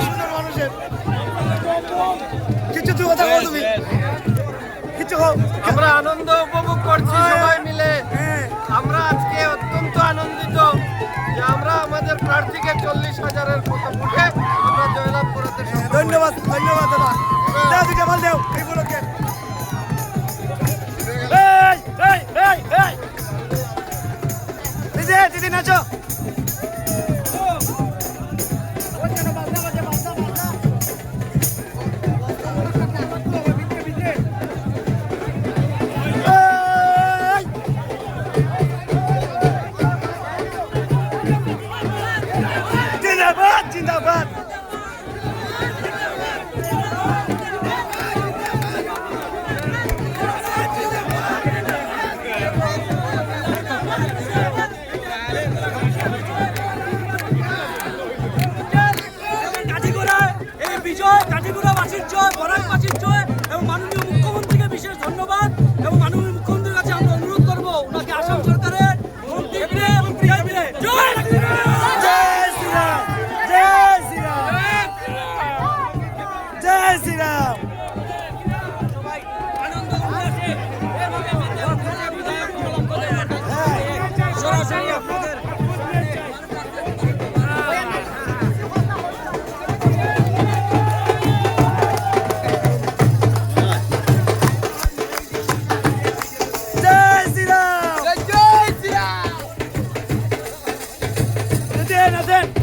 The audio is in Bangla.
সুন্দর মানুষের কিছু তুই কথা বল তুমি কিছু আমরা আনন্দ উপভোগ করছি সবাই মিলে। আমরা আজকে অত্যন্ত আনন্দিত যে আমরা আমাদের প্রার্থীকে 40,000-এর ভোটে আমরা জয়লাভ করাতে সক্ষম। ধন্যবাদ ধন্যবাদ দাদা দাদা দুইটা বল দেও এইগুলোকে দিদি নাচো জিন্দাবাদ জিন্দাবাদ কাঠিগুড়াবাসীর জয়, বরাকবাসীর জয় এবং মাননীয় মুখ্যমন্ত্রীকে বিশেষ ধন্যবাদ এবং মাননীয় মুখ্যমন্ত্রীর কাছে আমরা অনুরোধ করবো ওনাকে আসাম সরকারের মন্ত্রী জয় জয় শ্রীরাম সবাই আনন্দ উল্লাসে সরাসরি আপনাদের Nathan!